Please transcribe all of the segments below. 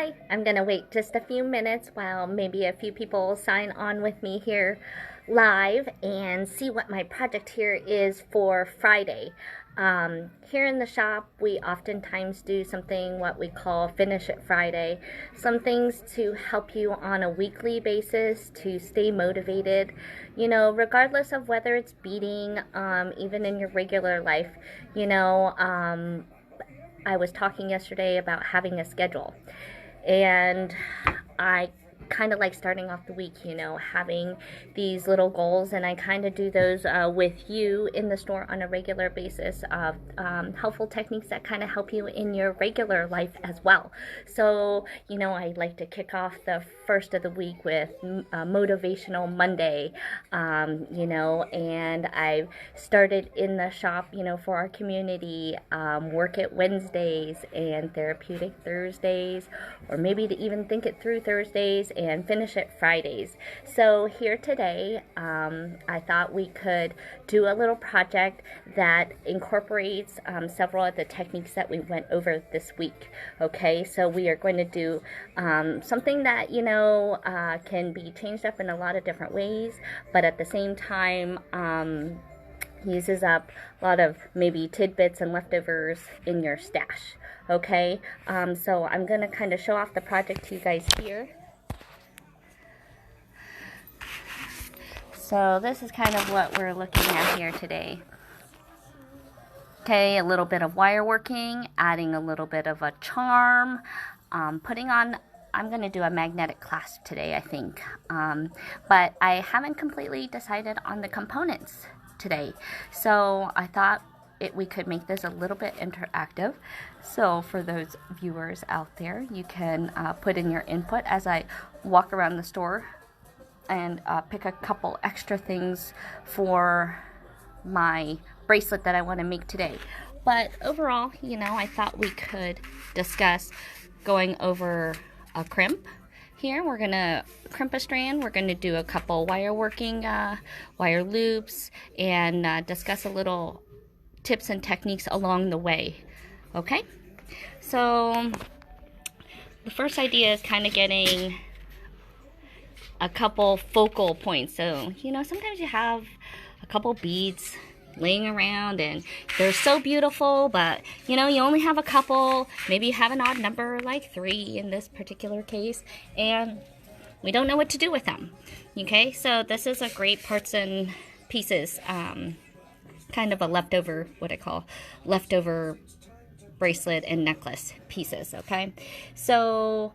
Hi, I'm gonna wait just a few minutes while maybe a few people sign on with me here live and see what my project here is for Friday. Here in the shop, we oftentimes do something what we call Finish It Friday. Some things to help you on a weekly basis to stay motivated, you know, regardless of whether it's beading, even in your regular life, you know. I was talking yesterday about having a schedule, and I kind of like starting off the week, you know, having these little goals, and I kind of do those with you in the store on a regular basis of helpful techniques that kind of help you in your regular life as well. So, you know, I like to kick off the first of the week with Motivational Monday, you know, and I've started in the shop, you know, for our community, Work It Wednesdays and Therapeutic Thursdays, or maybe to even think it through Thursdays and Finish It Fridays. So here today, I thought we could do a little project that incorporates several of the techniques that we went over this week. Okay, so we are going to do something that, you know, can be changed up in a lot of different ways, but at the same time, uses up a lot of maybe tidbits and leftovers in your stash. Okay, so I'm going to kind of show off the project to you guys here. So this is kind of what we're looking at here today. Okay, a little bit of wire working, adding a little bit of a charm, putting on, I'm going to do a magnetic clasp today, I think, but I haven't completely decided on the components today, so I thought we could make this a little bit interactive. So for those viewers out there, you can put in your input as I walk around the store and pick a couple extra things for my bracelet that I want to make today. But overall, you know, I thought we could discuss going over a crimp. Here we're gonna crimp a strand, we're gonna do a couple wire working, wire loops, and discuss a little tips and techniques along the way. Okay, so the first idea is kind of getting a couple focal points. So, you know, sometimes you have a couple beads laying around and they're so beautiful, but you know, you only have a couple, maybe you have an odd number like 3 in this particular case, and we don't know what to do with them. Okay, so this is a great parts and pieces, kind of a leftover, what I call leftover bracelet and necklace pieces. Okay, so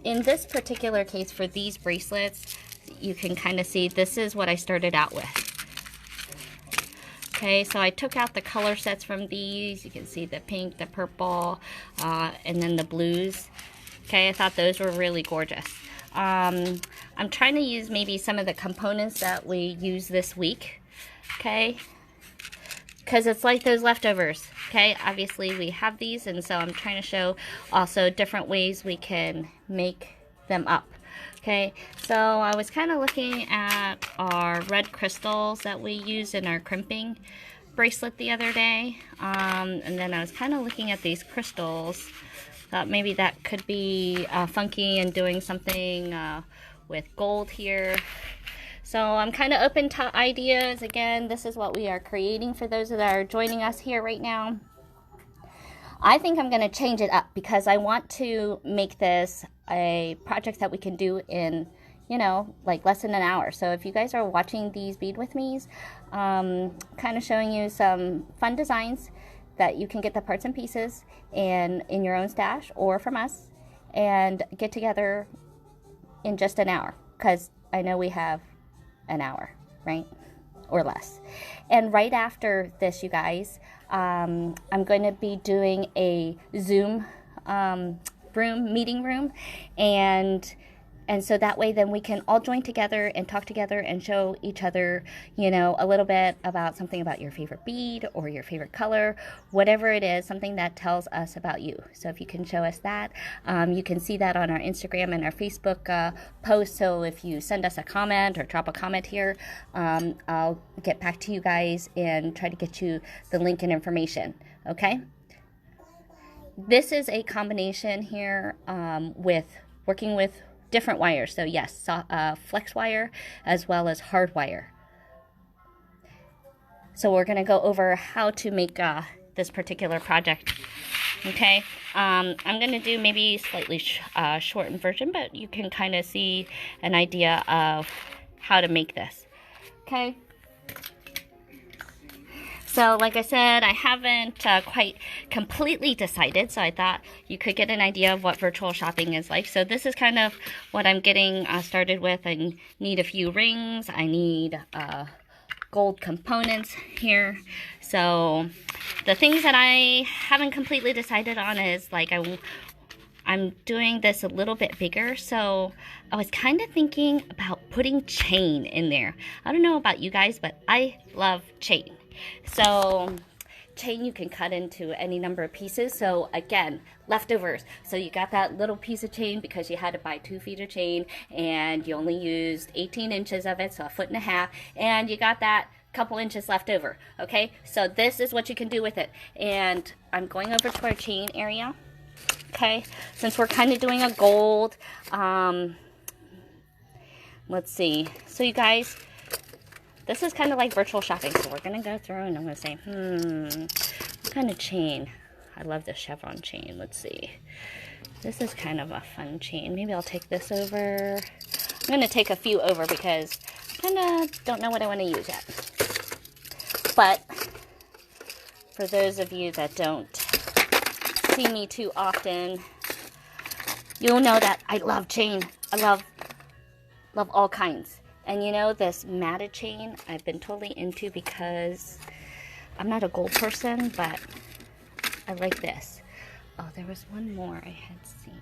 in this particular case for these bracelets, you can kind of see this is what I started out with. Okay, so I took out the color sets from these. You can see the pink, the purple, and then the blues. Okay, I thought those were really gorgeous. I'm trying to use maybe some of the components that we use this week. Okay, because it's like those leftovers. Okay, obviously we have these, and so I'm trying to show also different ways we can make them up. Okay, so I was kind of looking at our red crystals that we used in our crimping bracelet the other day, and then I was kind of looking at these crystals. Thought maybe that could be funky and doing something with gold here. So I'm kind of open to ideas. Again, this is what we are creating for those that are joining us here right now. I think I'm going to change it up because I want to make this a project that we can do in, you know, like less than an hour. So if you guys are watching these bead with me's, kind of showing you some fun designs that you can get the parts and pieces in your own stash or from us and get together in just an hour, because I know we have an hour, right? Or less. And right after this, you guys, I'm going to be doing a Zoom meeting room, and so that way then we can all join together and talk together and show each other, you know, a little bit about something about your favorite bead or your favorite color, whatever it is, something that tells us about you. So if you can show us that, you can see that on our Instagram and our Facebook post. So if you send us a comment or drop a comment here, I'll get back to you guys and try to get you the link and information. Okay? this is a combination here with working with different wires. So yes, flex wire as well as hard wire. So we're going to go over how to make this particular project. Okay, I'm going to do maybe slightly shortened version, but you can kind of see an idea of how to make this. Okay. So like I said, I haven't quite completely decided, so I thought you could get an idea of what virtual shopping is like. So this is kind of what I'm getting started with. I need a few rings. I need gold components here. So the things that I haven't completely decided on is like I'm doing this a little bit bigger, so I was kind of thinking about putting chain in there. I don't know about you guys, but I love chain. So chain you can cut into any number of pieces. So again, leftovers. So you got that little piece of chain because you had to buy 2 feet of chain and you only used 18 inches of it, so 1.5 feet, and you got that couple inches left over. Okay, so this is what you can do with it. And I'm going over to our chain area. Okay, since we're kind of doing a gold, let's see. So you guys, this is kind of like virtual shopping. So we're going to go through and I'm going to say, what kind of chain? I love the chevron chain. Let's see. This is kind of a fun chain. Maybe I'll take this over. I'm going to take a few over because I kind of don't know what I want to use yet. But for those of you that don't see me too often, you'll know that I love chain. I love all kinds. And you know, this matted chain I've been totally into because I'm not a gold person, but I like this. Oh, there was one more I had seen.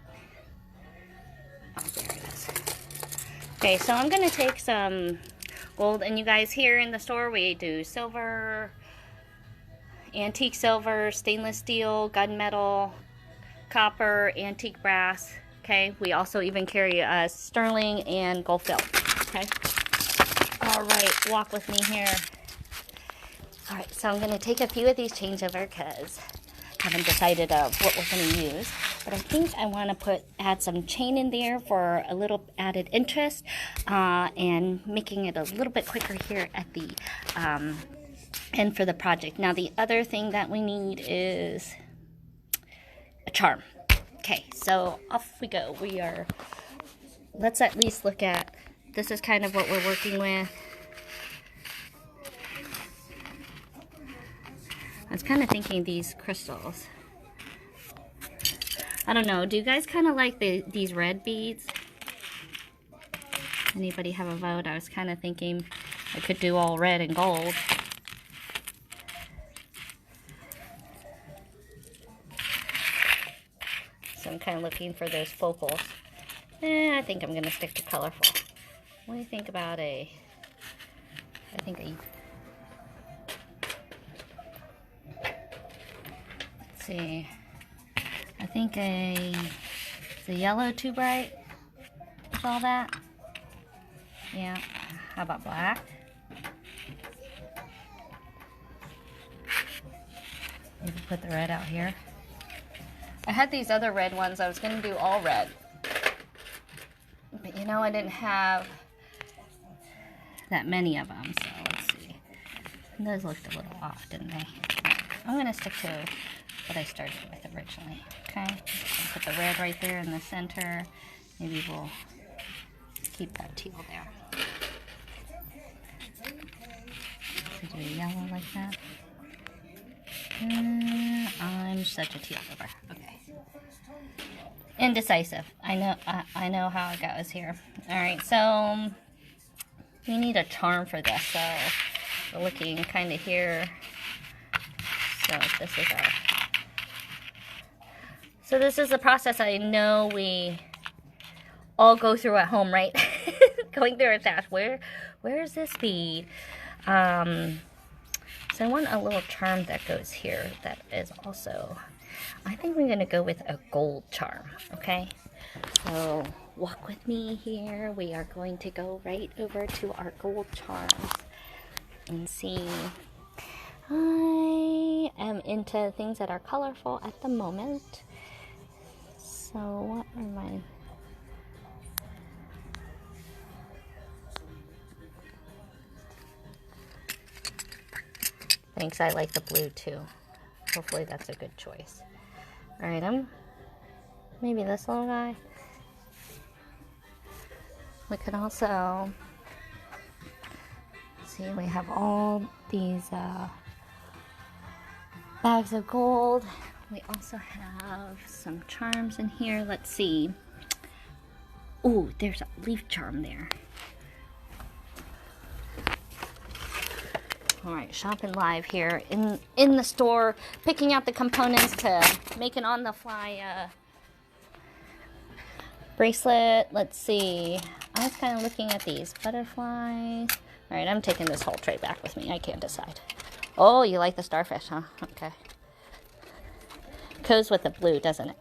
Oh, there it is. Okay, so I'm going to take some gold. And you guys, here in the store, we do silver, antique silver, stainless steel, gunmetal, copper, antique brass. Okay, we also even carry sterling and gold fill. Okay. All right, walk with me here. All right, so I'm going to take a few of these chains over because I haven't decided what we're going to use. But I think I want to add some chain in there for a little added interest and making it a little bit quicker here at the end for the project. Now, the other thing that we need is a charm. Okay, so off we go. Let's at least look at, this is kind of what we're working with. I was kind of thinking these crystals. I don't know, do you guys kind of like these red beads? Anybody have a vote? I was kind of thinking I could do all red and gold. So I'm kind of looking for those focals. I think I'm going to stick to colorful. What do you think about let's see. I think is the yellow too bright? Is all that? Yeah. How about black? Maybe put the red out here. I had these other red ones. I was going to do all red. But you know, I didn't have that many of them, so let's see. And those looked a little off, didn't they? I'm going to stick to what I started with originally. Okay? I'll put the red right there in the center. Maybe we'll keep that teal there. So do a yellow like that. I'm such a teal lover. Okay. Indecisive. I know how it goes here. Alright, so we need a charm for this. So we're looking kind of here. So this is the process I know we all go through at home, right? Going through our stash. Where is this bead? So I want a little charm that goes here that is also, I think we're going to go with a gold charm, okay? So walk with me here. We are going to go right over to our gold charms and see. I am into things that are colorful at the moment. So what are my... Thanks, I like the blue too. Hopefully that's a good choice. Alright, maybe this little guy. We could also see we have all these bags of gold. We also have some charms in here. Let's see. Oh, there's a leaf charm there. All right, shopping live here in the store, picking out the components to make an on-the-fly bracelet. Let's see. I was kind of looking at these butterflies. All right, I'm taking this whole tray back with me. I can't decide. Oh, you like the starfish, huh? Okay. Goes with the blue, doesn't it?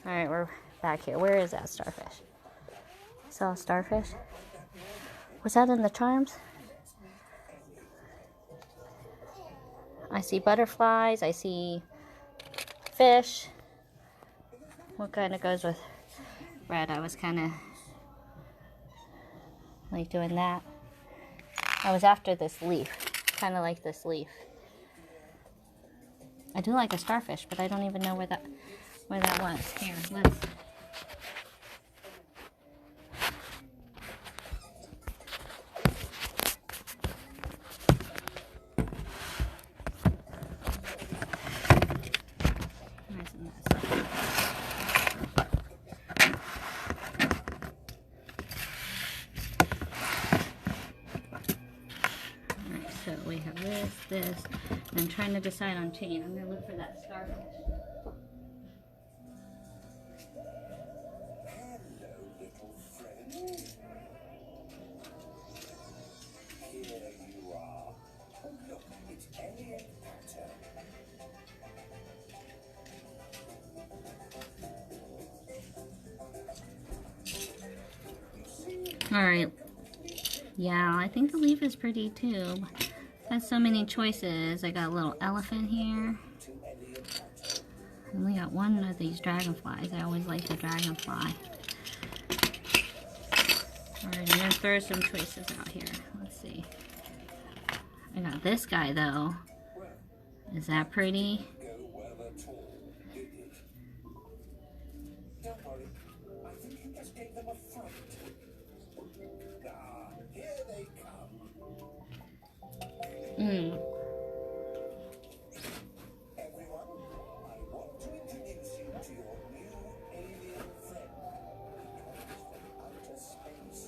All right, we're back here. Where is that starfish? Saw a starfish. Was that in the charms? I see butterflies. I see fish. What kind of goes with red? I was kind of like doing that. I was after this leaf. Kind of like this leaf. I do like a starfish, but I don't even know where that was. Here, let's... So we have this, and I'm trying to decide on chain. I'm going to look for that starfish. Hello, little friend. Here you are. Oh, look, it's alien pattern. All right. Yeah, I think the leaf is pretty too. Has so many choices. I got a little elephant here. I only got one of these dragonflies. I always like the dragonfly. Alright, I'm gonna throw some choices out here. Let's see. I got this guy though. Is that pretty? Don't worry. I think you just gave them a fright. Ah, here they come. Everyone, I want to introduce you to your new alien friend. From outer space.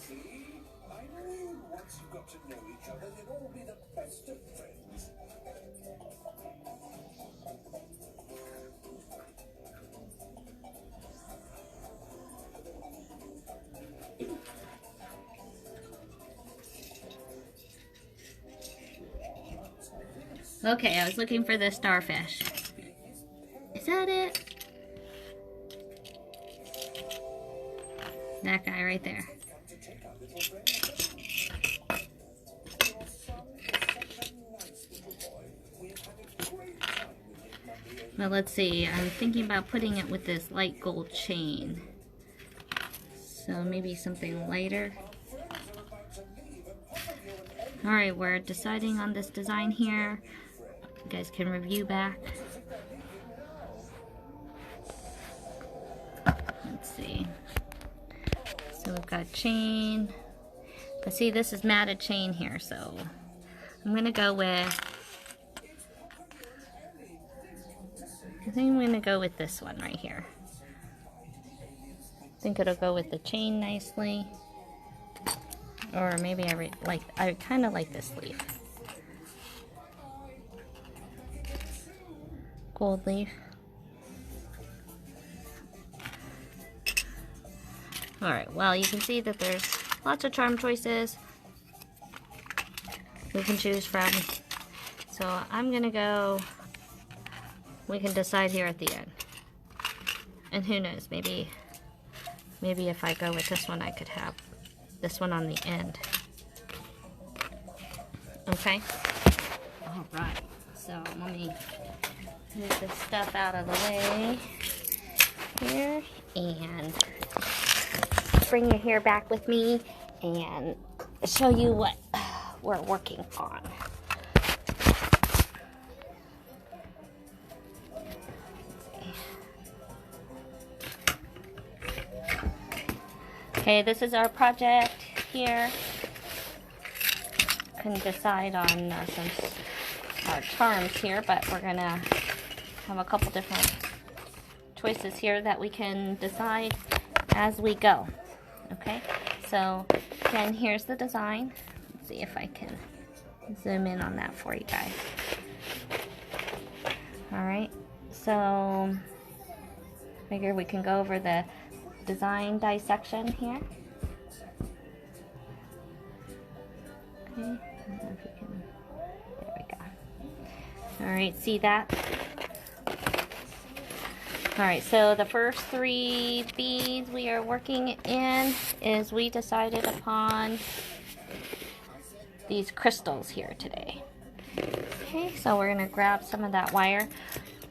See? I knew once you got to know each other, you'd all be the best of friends. Okay, I was looking for the starfish. Is that it? That guy right there. Well, let's see. I'm thinking about putting it with this light gold chain. So maybe something lighter. Alright, we're deciding on this design here. You guys can review back. Let's see. So we've got chain. But see, this is matted chain here, so I'm gonna go with... I think I'm gonna go with this one right here. I think it'll go with the chain nicely. Or maybe I kind of like this leaf. Gold leaf. Alright, well, you can see that there's lots of charm choices we can choose from. So I'm gonna go, we can decide here at the end. And who knows, maybe if I go with this one, I could have this one on the end. Okay? All right, so let me move this stuff out of the way here and bring your hair back with me and show you what we're working on. Okay, this is our project here. Can decide on our charms here, but we're gonna have a couple different choices here that we can decide as we go. Okay, so again, here's the design. Let's see if I can zoom in on that for you guys. All right, so figure we can go over the design dissection here. Okay, I don't know if you can, there we go. All right, see that? All right, so the first 3 beads we are working in is we decided upon these crystals here today. Okay, so we're gonna grab some of that wire.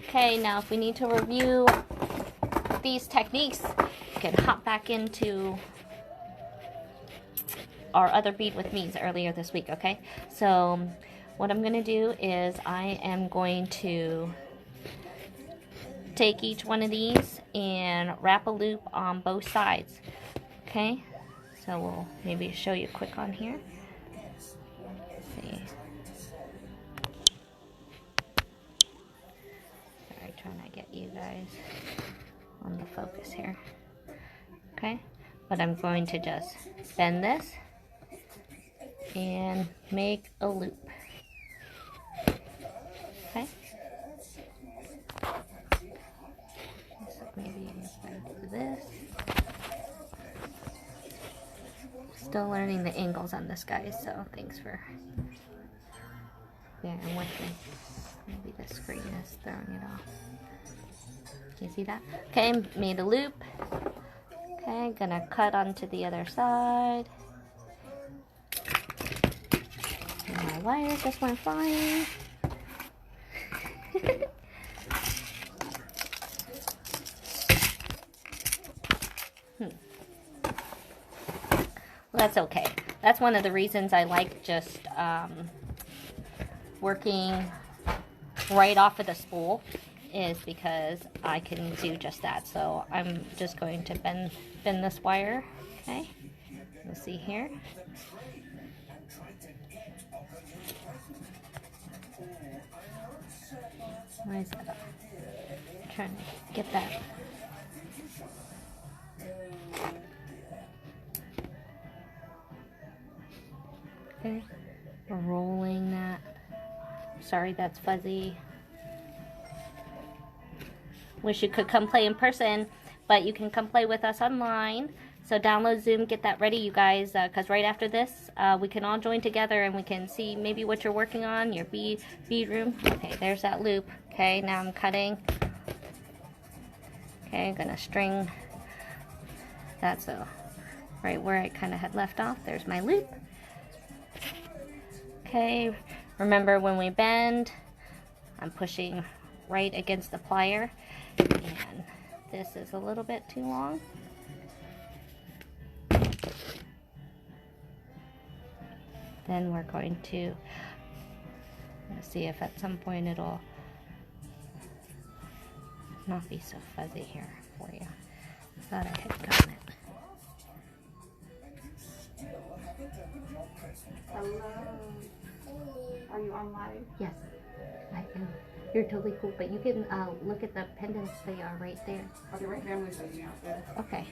Okay, now if we need to review these techniques, we can hop back into our other bead with me's earlier this week, okay? So what I'm gonna do is I am going to take each one of these and wrap a loop on both sides, okay? So we'll maybe show you quick on here. Let's see. Sorry, trying to get you guys on the focus here. Okay, but I'm going to just bend this and make a loop. Okay. So maybe do this. Still learning the angles on this, guys, so thanks for bearing with me. Maybe the screen is throwing it off. Can you see that? Okay, made a loop. Okay, gonna cut onto the other side. And my wire just went flying. Well, that's okay. That's one of the reasons I like just working right off of the spool, is because I can do just that. So I'm just going to bend this wire. Okay, you'll see here. Where's that? I'm trying to get that. Okay, rolling that. Sorry, that's fuzzy. Wish you could come play in person, but you can come play with us online. So download Zoom, get that ready, you guys, because right after this, we can all join together and we can see maybe what you're working on, your bead room. Okay, there's that loop. Okay, now I'm cutting. Okay, I'm gonna string that so right where I kind of had left off. There's my loop. Okay, remember when we bend, I'm pushing right against the plier, and this is a little bit too long. Then we're going to see if at some point it'll not be so fuzzy here for you. I thought I had gotten it. Hello. Are you on live? Yes, I am. You're totally cool, but you can look at the pendants. They are right there. Okay, right there. I'm going to show you out there. Okay.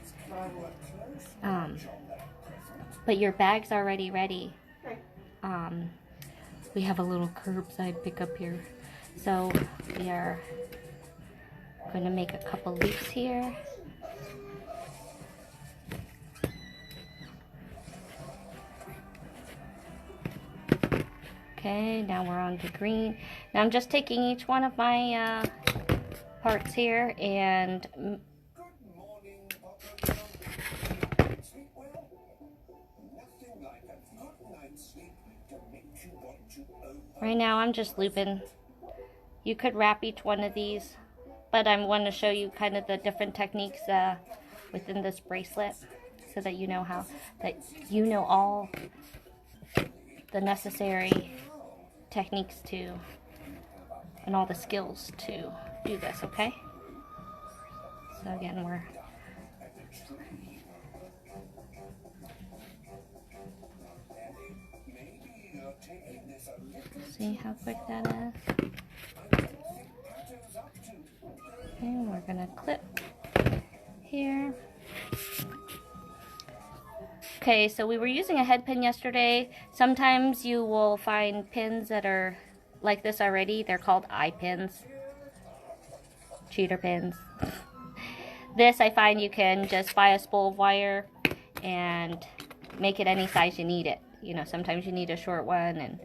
But your bag's already ready. Okay. We have a little curbside pickup here. So we are going to make a couple loops here. Okay, now we're on to green. Now I'm just taking each one of my parts here and Good morning, Papa. Sleep well? Nothing like a good night's sleep to make you want to open. right now I'm just looping. You could wrap each one of these, but I want to show you kind of the different techniques within this bracelet so that you know all the necessary techniques to and all the skills to do this, okay? So again, we're Maybe you're taking this a little see how quick that is. patterns up to. And we're gonna clip here. Okay, so we were using a head pin yesterday. Sometimes you will find pins that are like this already. They're called eye pins, cheater pins. This I find you can just buy a spool of wire and make it any size you need it. You know, sometimes you need a short one, and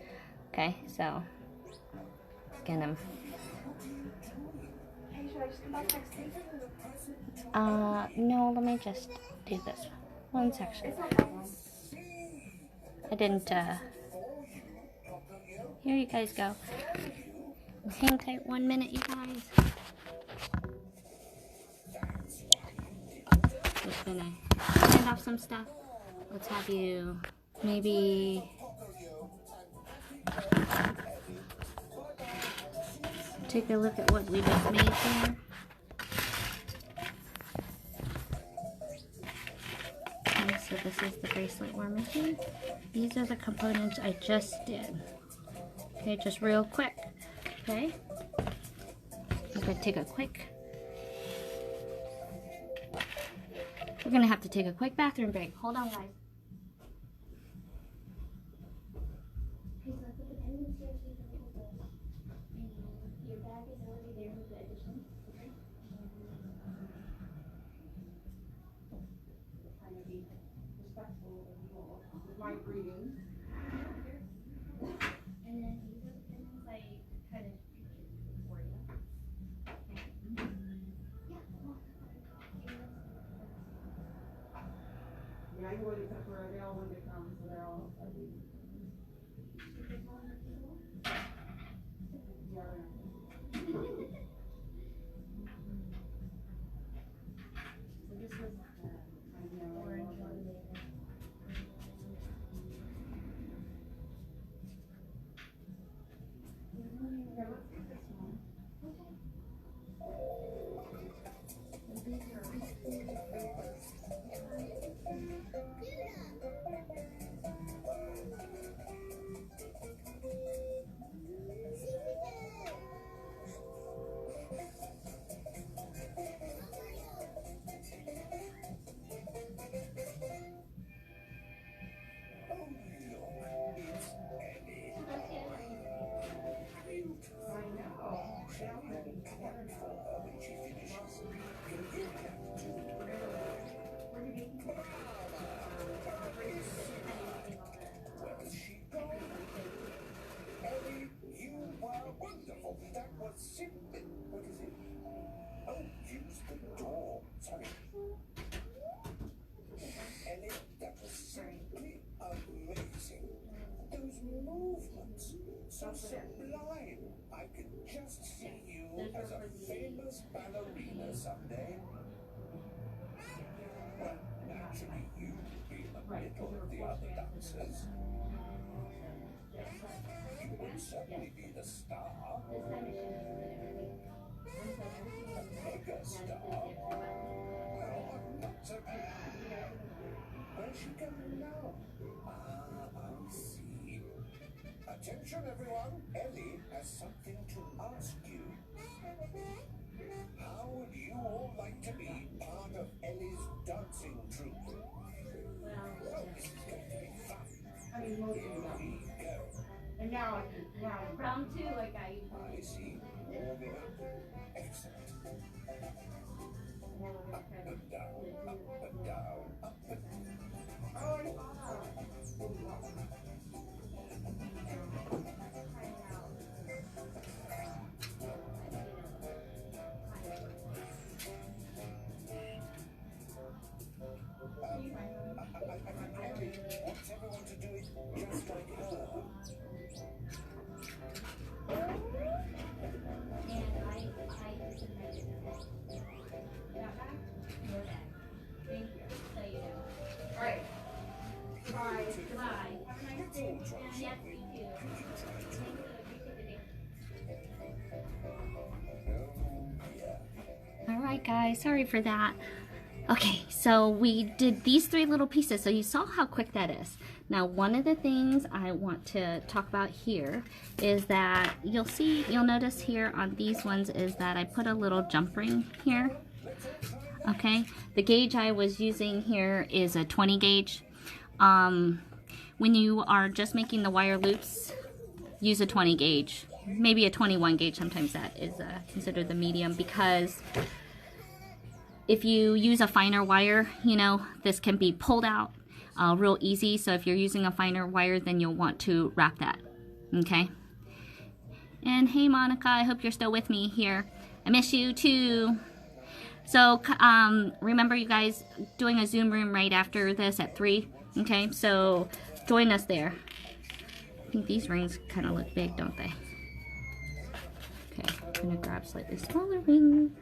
okay, so again, Hey, should I just come back next week? no, let me just do this one section. It's not that long. I didn't, here you guys go. Hang tight 1 minute, you guys. Just gonna hand off some stuff. Let's have you maybe take a look at what we just made here. Okay, so this is the bracelet we're making. These are the components I just did. Okay, just real quick. Okay, I'm gonna take a quick. We're gonna have to take a quick bathroom break. Hold on, guys. Okay, so I put the pendants here so you can hold those. And your bag is already there with the additions. Okay. Trying to be respectful of you all with my greetings. And then these are the pendants I kind of pictured for you. Okay. Yeah, come on. Yeah, I can wait except for they all want to come, so they're all. So this was orange one. Yeah, let's get this one. Ellie, you were wonderful. That was simply. What is it? Oh, use the door. Sorry. Ellie, that was simply amazing. Those movements, so sublime. I could just see you as a famous ballerina someday. Well, naturally, you would be in the middle of the other dancers. You would certainly be the star. A mega star. Oh, not so bad. Where's she going now? Ah, I see. Attention, everyone. Ellie has something to ask you. How would you all like to be part of Ellie's dancing troupe? Oh, this is going to be fun. I mean, most of Here them. we go. And now I Round two, I got you. I see. Warming up. Excellent. Up and down, up and down, up and down. Oh, I saw that. Alright guys, sorry for that. Okay, so we did these 3 little pieces, so you saw how quick that is. Now one of the things I want to talk about here is that you'll notice here on these ones is that I put a little jump ring here. Okay, the gauge I was using here is a 20 gauge. When you are just making the wire loops, use a 20 gauge, maybe a 21 gauge. Sometimes that is considered the medium, because if you use a finer wire, you know, this can be pulled out real easy. So if you're using a finer wire, then you'll want to wrap that. Okay. And hey Monica, I hope you're still with me here. I miss you too. So remember you guys, doing a Zoom room right after this at 3. Okay, so join us there. I think these rings kind of look big, don't they? Okay, I'm gonna grab slightly smaller ring.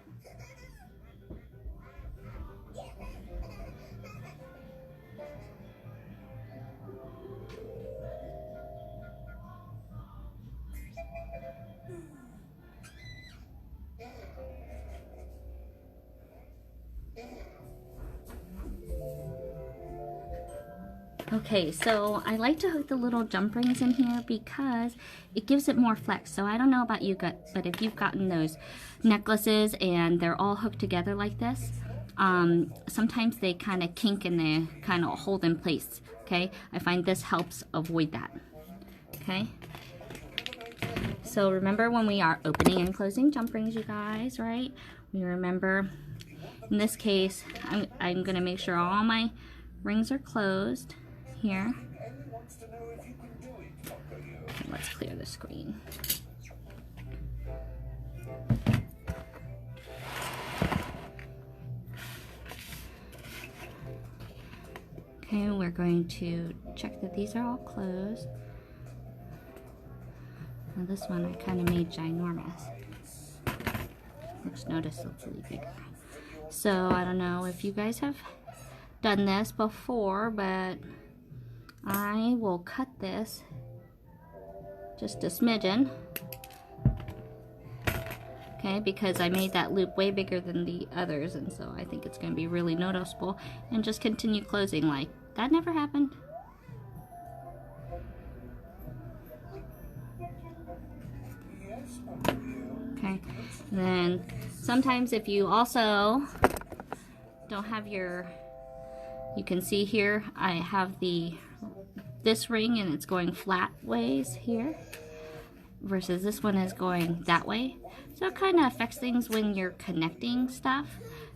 Okay, so I like to hook the little jump rings in here because it gives it more flex. So I don't know about you, but if you've gotten those necklaces and they're all hooked together like this, sometimes they kind of kink and they kind of hold in place. Okay, I find this helps avoid that. Okay, so remember when we are opening and closing jump rings, you guys, right? We remember, in this case, I'm gonna make sure all my rings are closed here. Okay, let's clear the screen. Okay, we're going to check that these are all closed. Now this one I kind of made ginormous. Looks noticeably bigger. So I don't know if you guys have done this before, but I will cut this just a smidgen, okay, because I made that loop way bigger than the others, and so I think it's going to be really noticeable, and just continue closing like that never happened. Okay, then sometimes if you also don't have your, you can see here I have this ring and it's going flat ways here versus this one is going that way, so it kind of affects things when you're connecting stuff.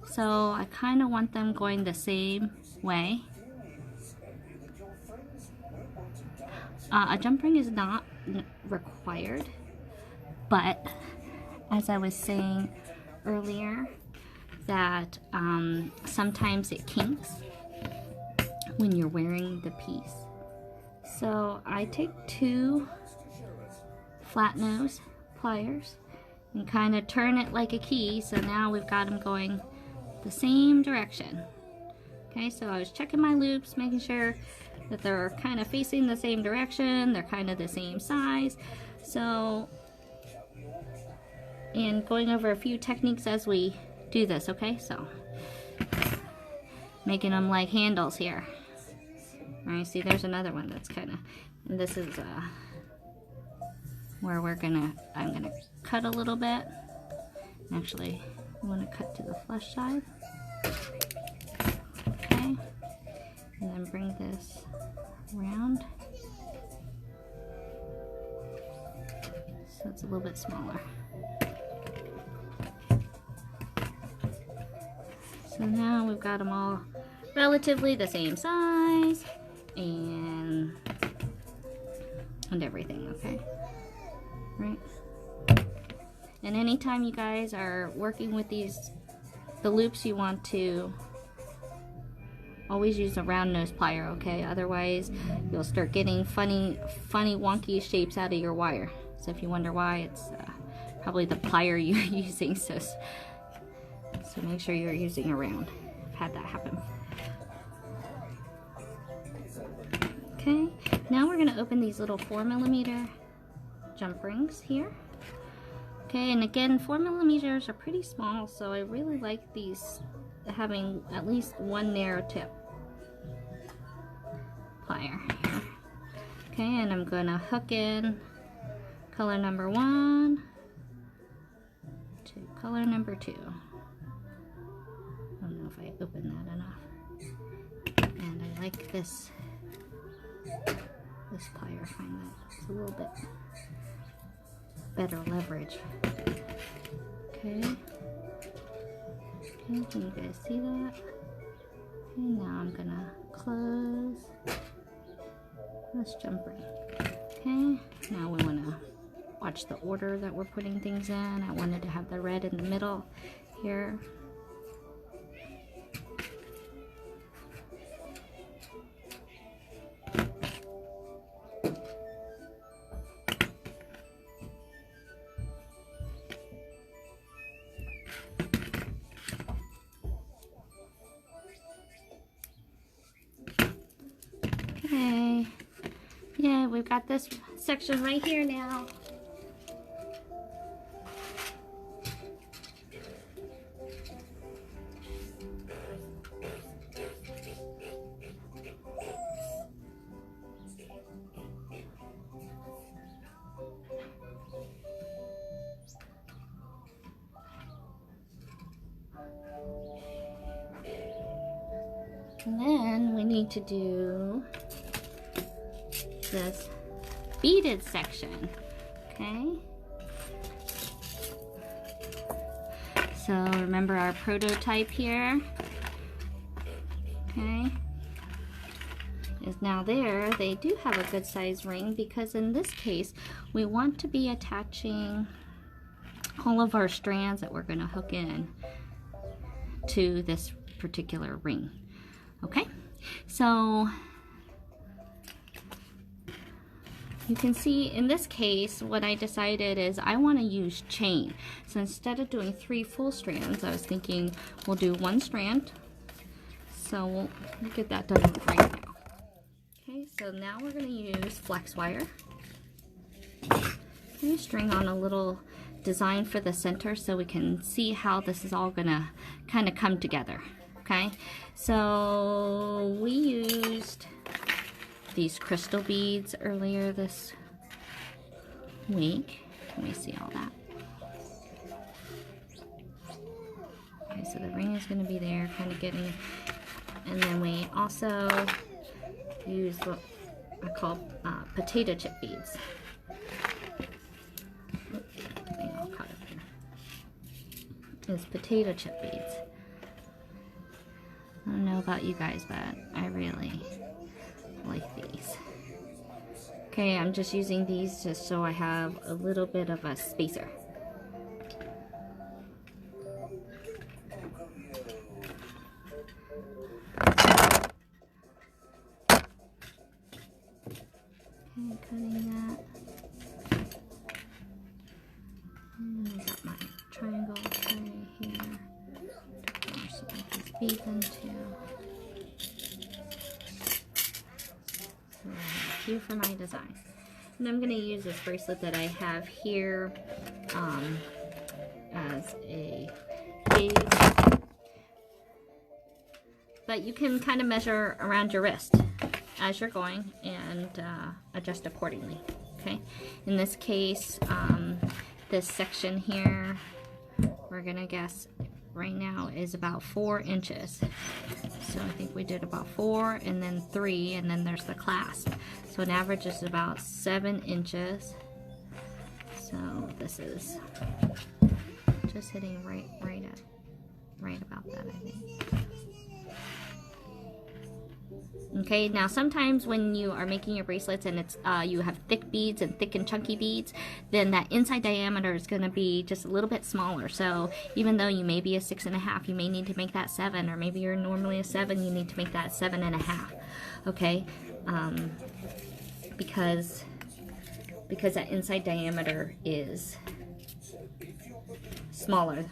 So I kind of want them going the same way. A jump ring is not required, but as I was saying earlier, that sometimes it kinks when you're wearing the piece. So I take 2 flat nose pliers and kind of turn it like a key, so now we've got them going the same direction. Okay, so I was checking my loops, making sure that they're kind of facing the same direction, they're kind of the same size. So, and going over a few techniques as we do this, okay? So, making them like handles here. All right, see, there's another one that's kind of, and this is where I'm gonna cut a little bit. Actually, I want to cut to the flush side. Okay, and then bring this around so it's a little bit smaller. So now we've got them all relatively the same size and everything, okay? Right? And anytime you guys are working with the loops, you want to always use a round nose plier, okay? Otherwise, you'll start getting funny wonky shapes out of your wire. So if you wonder why, it's probably the plier you're using. So make sure you're using a round. I've had that happen. Okay, now we're going to open these little 4mm jump rings here. Okay, and again, 4mm are pretty small, so I really like these having at least one narrow tip plier here. Okay, and I'm gonna hook in color number 1 to color number 2. I don't know if I opened that enough. And I like this plier. I find that it's a little bit better leverage. Okay. Okay, can you guys see that? Okay, now I'm gonna close this jump ring. Okay, now we wanna watch the order that we're putting things in. I wanted to have the red in the middle here. Okay, yeah, we've got this section right here now. And then we need to do this beaded section, okay? So remember our prototype here, okay, is now there. They do have a good size ring because in this case, we want to be attaching all of our strands that we're gonna hook in to this particular ring. Okay, so you can see in this case what I decided is I want to use chain. So instead of doing 3 full strands, I was thinking we'll do 1 strand. So we'll get that done right now. Okay, so now we're going to use flex wire. Okay, string on a little design for the center so we can see how this is all going to kind of come together. Okay, so we used these crystal beads earlier this week. Let me see all that. Okay, so the ring is going to be there, kind of getting, and then we also use what I call potato chip beads. They all caught up here. It's potato chip beads. I don't know about you guys, but I really like these. Okay, I'm just using these just so I have a little bit of a spacer. Okay, cutting that. And I got my triangle tray here to put these beads into. Few for my design. And I'm going to use this bracelet that I have here as a base. But you can kind of measure around your wrist as you're going and adjust accordingly. Okay. In this case, this section here, we're going to guess right now is about 4 inches. So I think we did about 4 and then 3 and then there's the clasp. So an average is about 7 inches. So this is just hitting right about that, I think. Okay, now sometimes when you are making your bracelets and it's you have thick beads and thick and chunky beads, then that inside diameter is going to be just a little bit smaller. So even though you may be a 6.5, you may need to make that 7, or maybe you're normally a 7, you need to make that 7.5. Okay, because that inside diameter is smaller.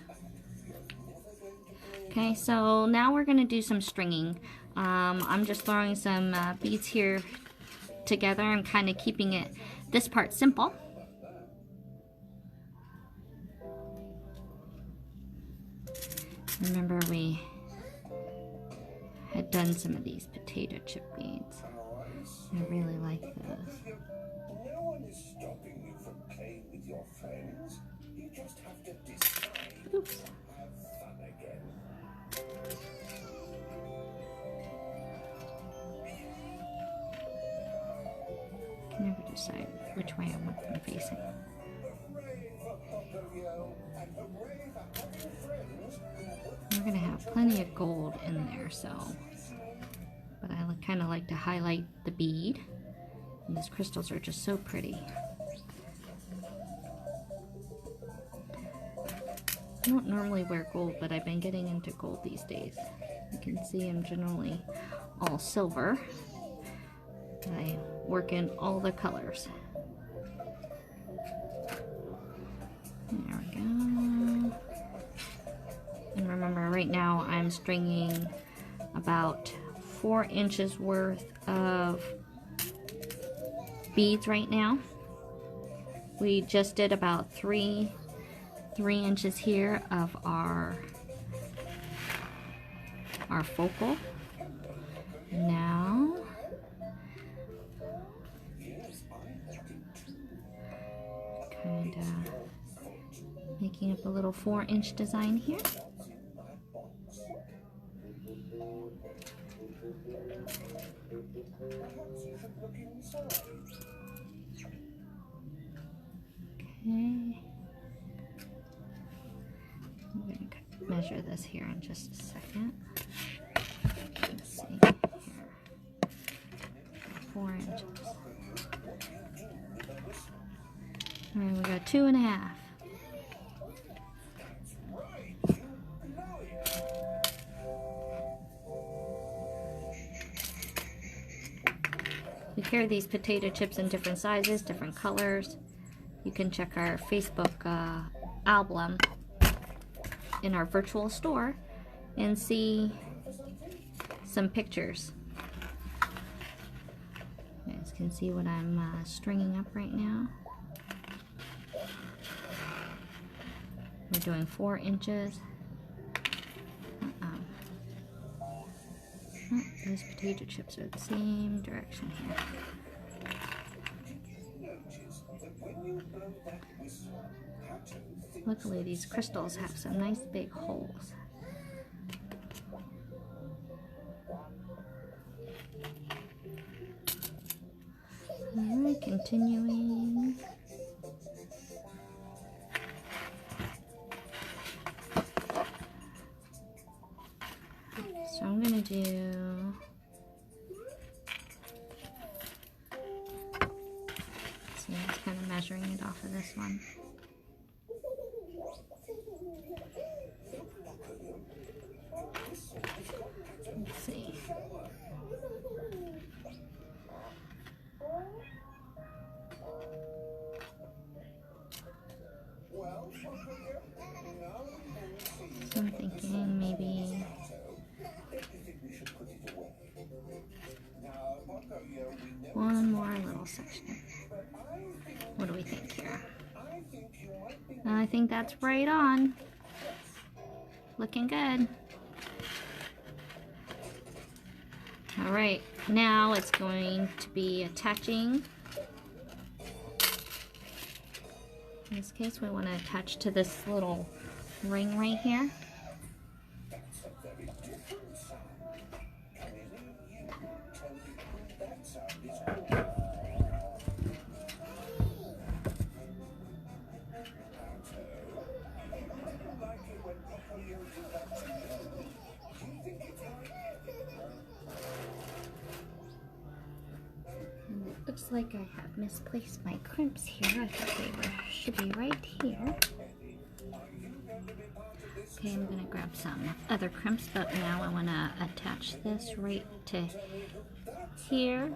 Okay, so now we're going to do some stringing. I'm just throwing some beads here together and kind of keeping this part simple. Remember we had done some of these potato chip beads. I really like those. No one is stopping you from playing with your friends. You just have to decide Oops. to have fun again. I can never decide which way I want them facing. Hooray for Pocoyo and hooray for having friends. We're gonna have plenty of gold in there, so. But I kind of like to highlight the bead. And these crystals are just so pretty. I don't normally wear gold, but I've been getting into gold these days. You can see I'm generally all silver. I work in all the colors. There we go. And remember, right now I'm stringing about 4 inches worth of beads right now. We just did about 3 inches here of our focal. Now kind of making up a little 4-inch design here. Okay. I'm going to measure this here in just a second. Let's see here. 4 inches. Alright, we got 2.5. We carry these potato chips in different sizes, different colors. You can check our Facebook album in our virtual store and see some pictures. You guys can see what I'm stringing up right now. We're doing 4 inches. Oh, those potato chips are the same direction here. Luckily, these crystals have some nice big holes. Alright, continuing. So I'm gonna do, see, I'm just kind of measuring it off of this one. Let's see. So I'm thinking maybe one more little section. What do we think here? I think that's right on. Looking good. Alright, now it's going to be attaching. In this case, we want to attach to this little ring right here. And it looks like I have misplaced my crimps here. I thought they should be right here. Okay, I'm gonna grab some other crimps, but now I wanna attach this right to here.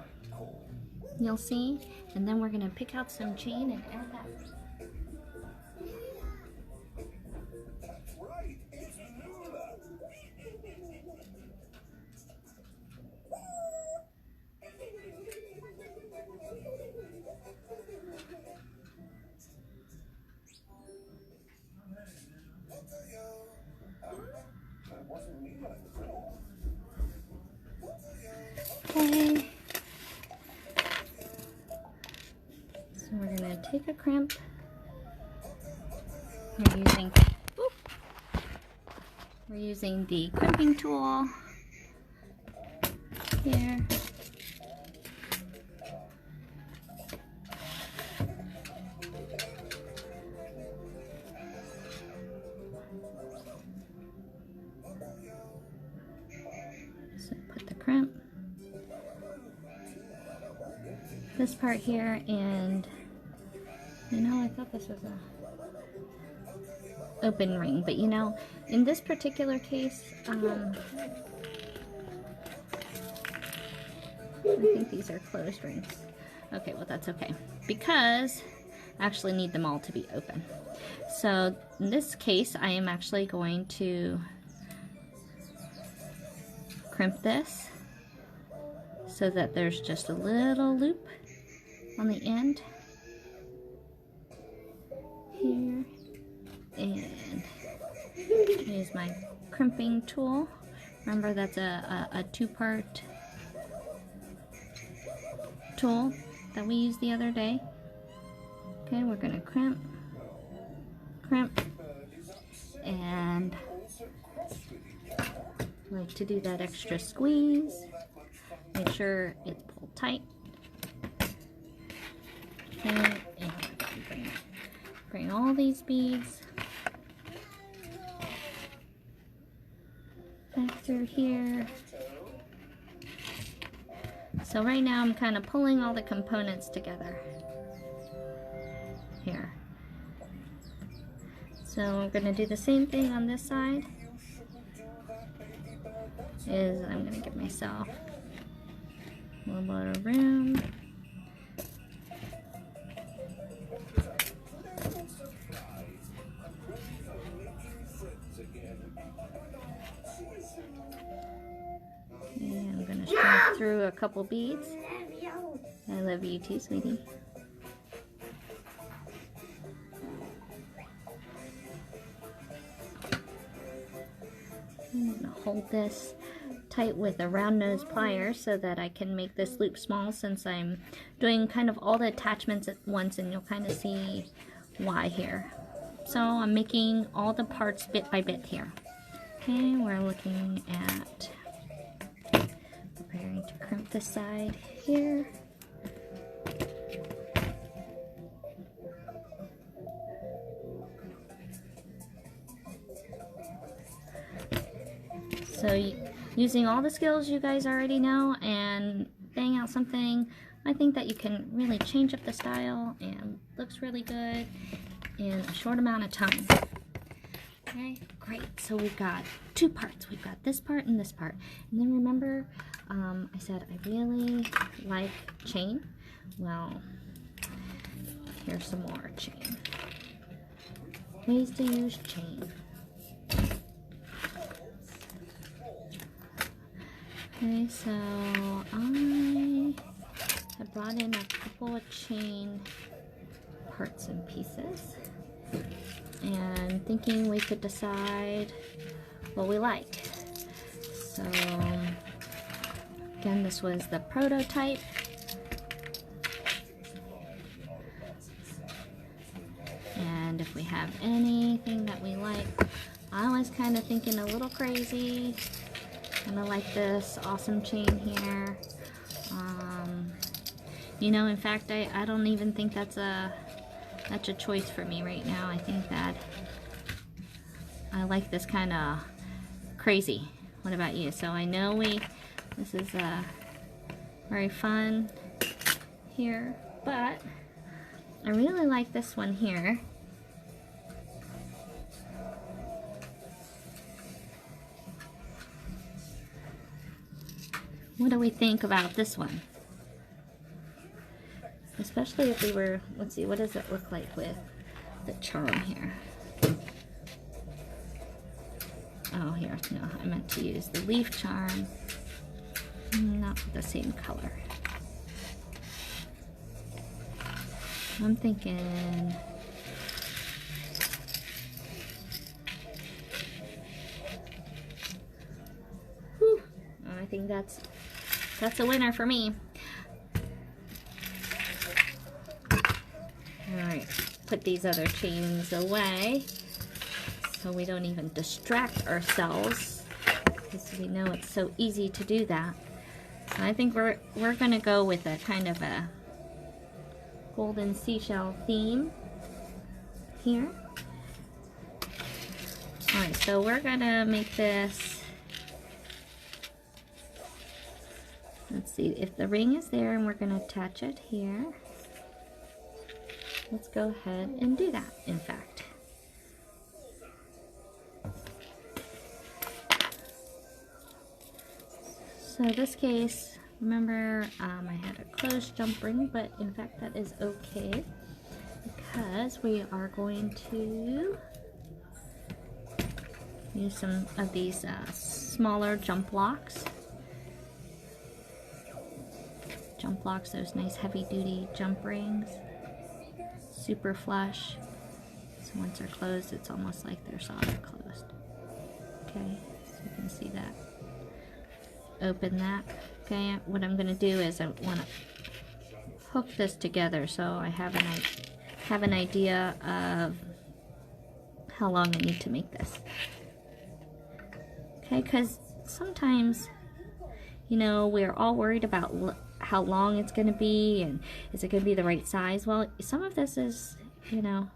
You'll see, and then we're gonna pick out some chain and add that. Okay. So we're gonna take a crimp. We're using the crimping tool here. So put the crimp, this part here, and you know, I thought this was a open ring, but you know, in this particular case, I think these are closed rings. Okay, well that's okay, because I actually need them all to be open. So in this case, I am actually going to crimp this so that there's just a little loop on the end here, and use my crimping tool. Remember, that's a two-part tool that we used the other day. Okay, we're gonna crimp, and I like to do that extra squeeze. Make sure it's pulled tight. Okay, and bring all these beads back through here. So right now I'm kind of pulling all the components together here. So I'm going to do the same thing on this side. I'm going to give myself a little bit of room. And I'm going to string through a couple beads. I love you too, sweetie. I'm going to hold this tight with a round nose plier so that I can make this loop small, since I'm doing kind of all the attachments at once, and you'll kind of see why here. So I'm making all the parts bit by bit here. Okay, we're looking at preparing to crimp this side here. So using all the skills you guys already know and bang out something, I think that you can really change up the style and looks really good in a short amount of time. Okay, great. So we've got two parts. We've got this part and this part. And then remember, I said I really like chain. Well, here's some more chain. Ways to use chain. Okay, so I have brought in a couple of chain parts and pieces, and thinking we could decide what we like. So again, this was the prototype. And if we have anything that we like, I was kind of thinking a little crazy. And I like this awesome chain here. You know, in fact, I don't even think that's a choice for me right now. I think that I like this kind of crazy. What about you? So I know this is very fun here, but I really like this one here. What do we think about this one? Especially if we were, let's see, what does it look like with the charm here? Oh, here, no, I meant to use the leaf charm, not the same color. I'm thinking think that's a winner for me. Alright, put these other chains away so we don't even distract ourselves, because we know it's so easy to do that. So I think we're gonna go with a kind of a golden seashell theme here. Alright, so we're gonna make this, let's see, if the ring is there and we're gonna attach it here, let's go ahead and do that, in fact. So this case, remember I had a closed jump ring, but in fact that is okay, because we are going to use some of these smaller jump blocks. Jump blocks, those nice heavy duty jump rings. Super flush. So once they're closed, it's almost like they're solid closed. Okay, so you can see that. Open that. Okay, what I'm going to do is I want to hook this together so I have an idea of how long I need to make this. Okay, because sometimes, you know, we're all worried about how long it's going to be and is it going to be the right size. Well, some of this is, you know,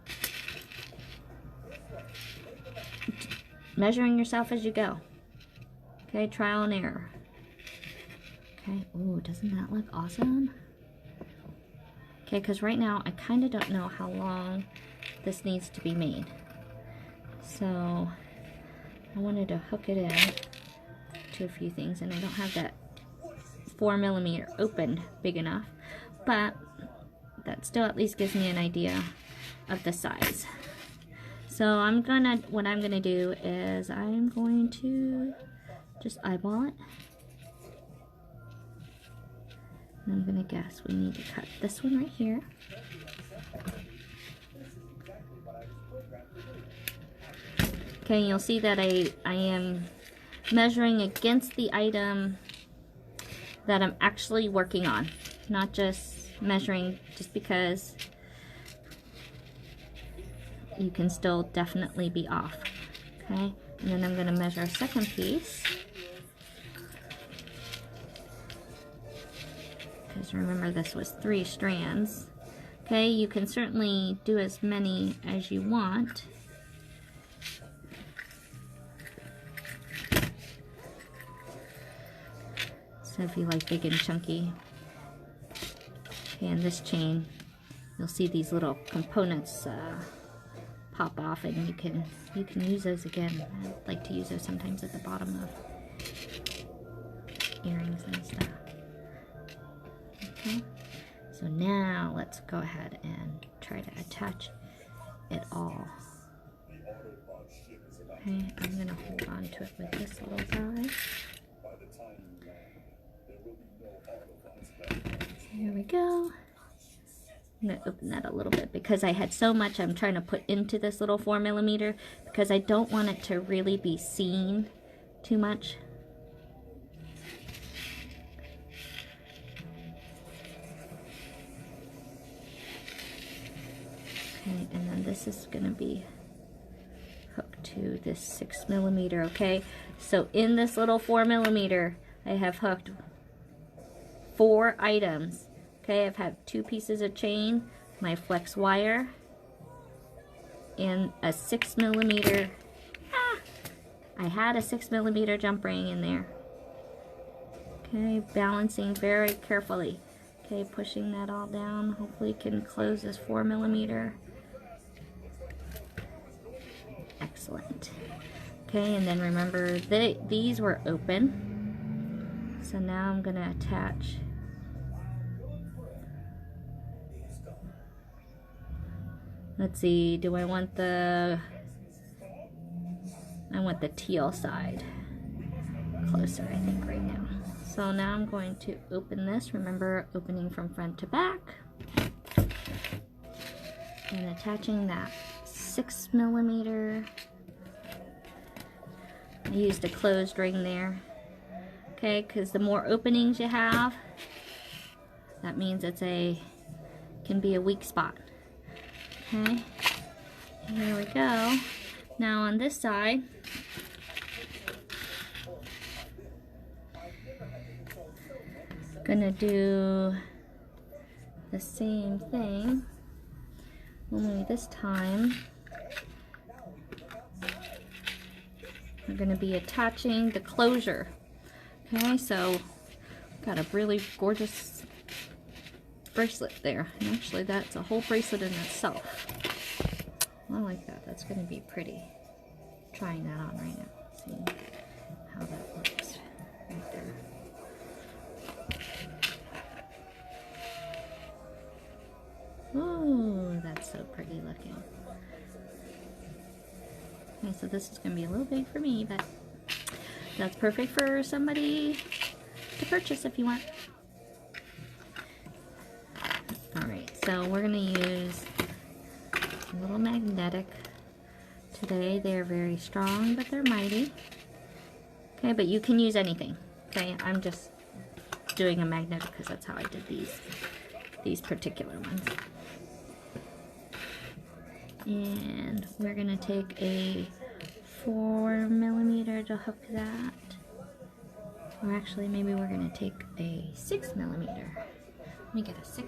measuring yourself as you go. Okay, trial and error. Okay, ooh, doesn't that look awesome? Okay, because right now I kind of don't know how long this needs to be made. So I wanted to hook it in to a few things, and I don't have that 4mm opened big enough, but that still at least gives me an idea of the size. So what I'm gonna do is I'm going to just eyeball it. And I'm gonna guess we need to cut this one right here. Okay, you'll see that I am measuring against the item that I'm actually working on, not just measuring just because you can still definitely be off. Okay, and then I'm gonna measure a second piece. Because remember, this was 3 strands. Okay, you can certainly do as many as you want. So if you like big and chunky. Okay, and this chain, you'll see these little components pop off, and you can use those again. I like to use those sometimes at the bottom of earrings and stuff. Okay, so now let's go ahead and try to attach it all. Okay, I'm gonna hold on to it with this little guy. Here we go. I'm gonna open that a little bit because I had so much I'm trying to put into this little 4mm, because I don't want it to really be seen too much. Okay, and then this is going to be hooked to this 6mm, okay? So in this little 4mm, I have hooked 4 items. Okay, I've had 2 pieces of chain, my flex wire, and a 6mm. I had a 6mm jump ring in there. Okay, balancing very carefully. Okay, pushing that all down. Hopefully can close this 4mm. Excellent. Okay, and then remember these were open. So now I'm gonna attach let's see, do I want I want the teal side closer, I think, right now. So now I'm going to open this. Remember, opening from front to back. And attaching that 6mm. I used a closed ring there. Okay, because the more openings you have, that means can be a weak spot. Okay, here we go. Now on this side, gonna do the same thing, only this time we're gonna be attaching the closure. Okay, so got a really gorgeous bracelet there, and actually that's a whole bracelet in itself. I like that. That's gonna be pretty. Trying that on right now. See how that works right there. Oh, that's so pretty looking. Okay, so this is going to be a little big for me, but that's perfect for somebody to purchase if you want. Alright, so we're going to use a little magnetic today. They're very strong, but they're mighty. Okay, but you can use anything. Okay, I'm just doing a magnetic because that's how I did these particular ones. And we're gonna take a 4mm to hook that. Or actually, maybe we're gonna take a 6mm. Let me get a 6mm.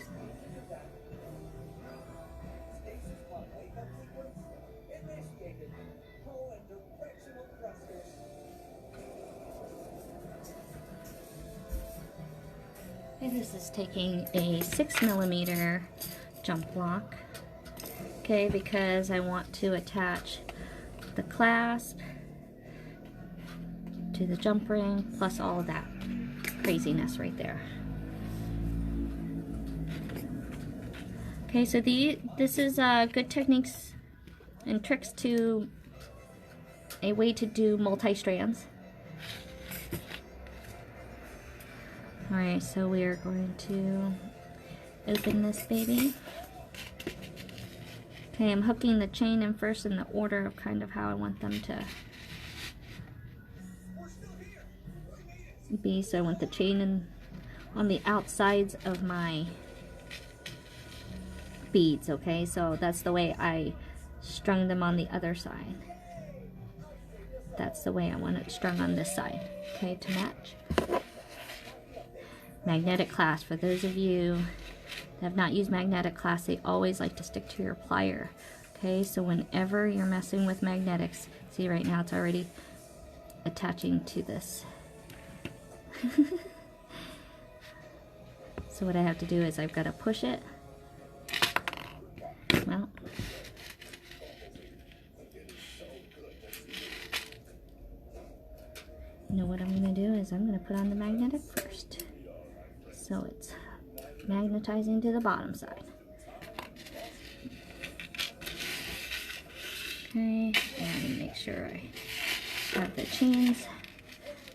Okay, this is taking a 6mm jump block. Okay, because I want to attach the clasp to the jump ring, plus all of that craziness right there. Okay, so this is good techniques and tricks to a way to do multi-strands. Alright, so we are going to open this baby. Okay, I'm hooking the chain in first in the order of kind of how I want them to be. So I want the chain on the outsides of my beads, okay? So that's the way I strung them on the other side. That's the way I want it strung on this side, okay, to match. Magnetic clasp, for those of you that have not used magnetic clasp, they always like to stick to your plier. Okay, so whenever you're messing with magnetics, see right now it's already attaching to this. So what I have to do is I've got to push it. Well, you know what I'm going to do is I'm going to put on the magnetic first. So it's magnetizing to the bottom side. Okay, and make sure I have the chains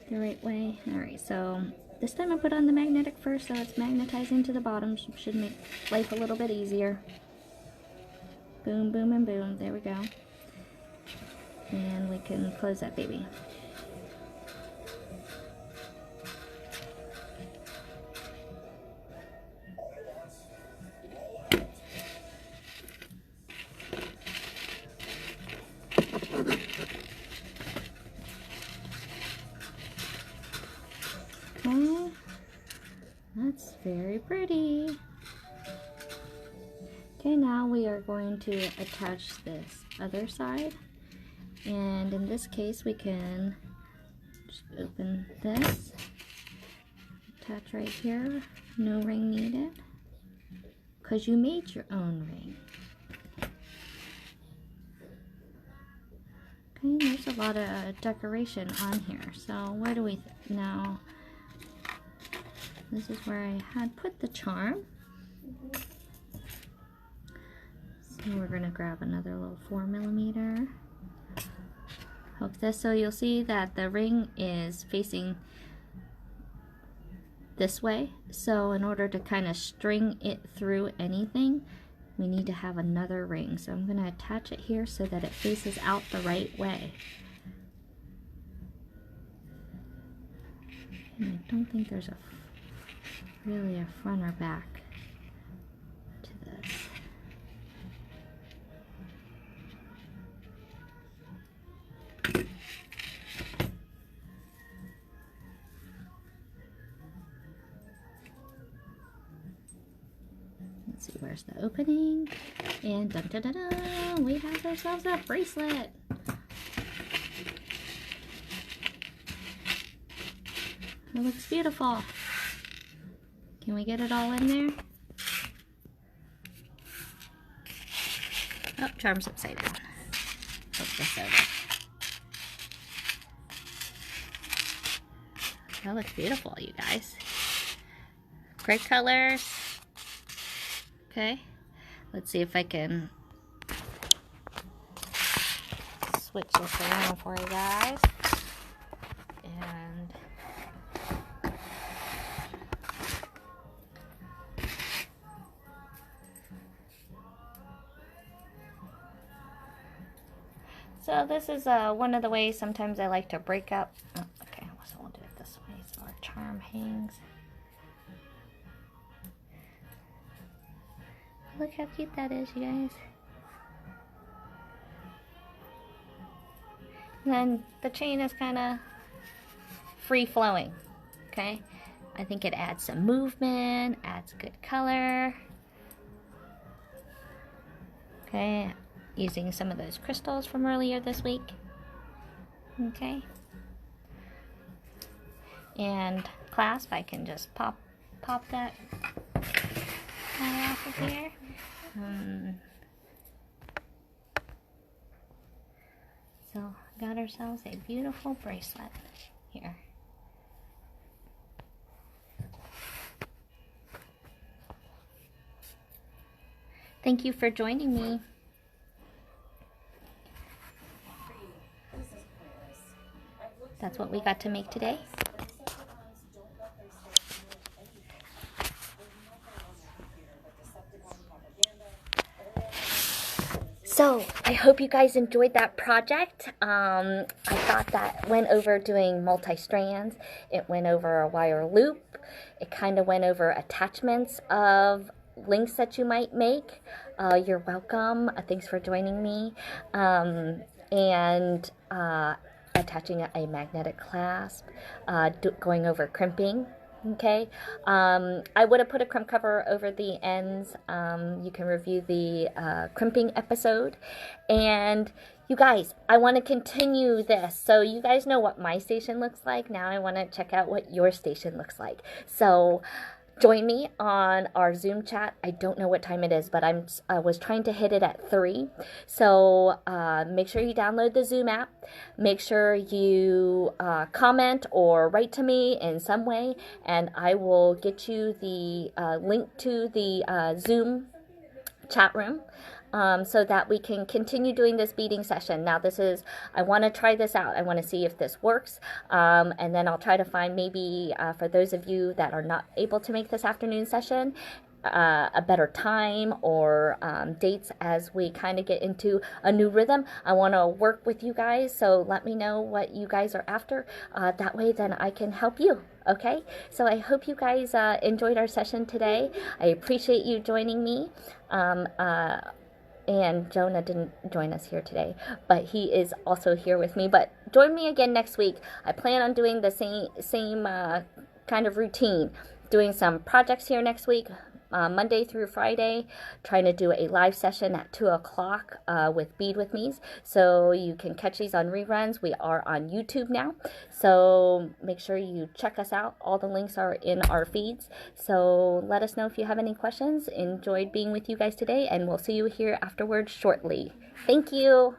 the right way. Alright, so this time I put on the magnetic first, so it's magnetizing to the bottom. Should make life a little bit easier. Boom, boom, and boom. There we go. And we can close that baby. Okay, that's very pretty. Okay, now we are going to attach this other side, and in this case we can just open this, attach right here, no ring needed, because you made your own ring. Okay, there's a lot of decoration on here, so where do we now? This is where I had put the charm. So we're going to grab another little 4mm. Hook this, so you'll see that the ring is facing this way. So in order to kind of string it through anything, we need to have another ring. So I'm going to attach it here so that it faces out the right way. And I don't think there's really a front or back to this. Let's see, where's the opening? And dun dun dun dun, we have ourselves a bracelet. It looks beautiful. Can we get it all in there? Oh, charm's upside down. Flip this over. That looks beautiful, you guys. Great colors. Okay, let's see if I can switch this around for you guys. And so this is one of the ways sometimes I like to break up. Oh, okay, so we'll do it this way so our charm hangs. Look how cute that is, you guys. And then the chain is kind of free flowing, okay? I think it adds some movement, adds good color. Okay, using some of those crystals from earlier this week. Okay. And clasp, I can just pop that off of here. So got ourselves a beautiful bracelet here. Thank you for joining me. That's what we got to make today. So, I hope you guys enjoyed that project. I thought that went over doing multi-strands. It went over a wire loop. It kind of went over attachments of links that you might make. You're welcome. Thanks for joining me. And attaching a magnetic clasp, going over crimping. Okay, I would have put a crimp cover over the ends. You can review the crimping episode. And you guys, I want to continue this. So you guys know what my station looks like. Now I want to check out what your station looks like. So join me on our Zoom chat. I don't know what time it is, but I was trying to hit it at 3. So make sure you download the Zoom app. Make sure you comment or write to me in some way, and I will get you the link to the Zoom chat room. So that we can continue doing this beading session. Now I want to try this out. I want to see if this works. And then I'll try to find maybe for those of you that are not able to make this afternoon session, a better time or dates as we kind of get into a new rhythm. I want to work with you guys, so let me know what you guys are after. That way then I can help you. Okay, so I hope you guys enjoyed our session today. I appreciate you joining me. And Jonah didn't join us here today, but he is also here with me. But join me again next week. I plan on doing the same kind of routine, doing some projects here next week, Monday through Friday, trying to do a live session at 2 o'clock with Bead with Me's. So you can catch these on reruns. We are on YouTube now. So make sure you check us out. All the links are in our feeds. So let us know if you have any questions. Enjoyed being with you guys today, and we'll see you here afterwards shortly. Thank you.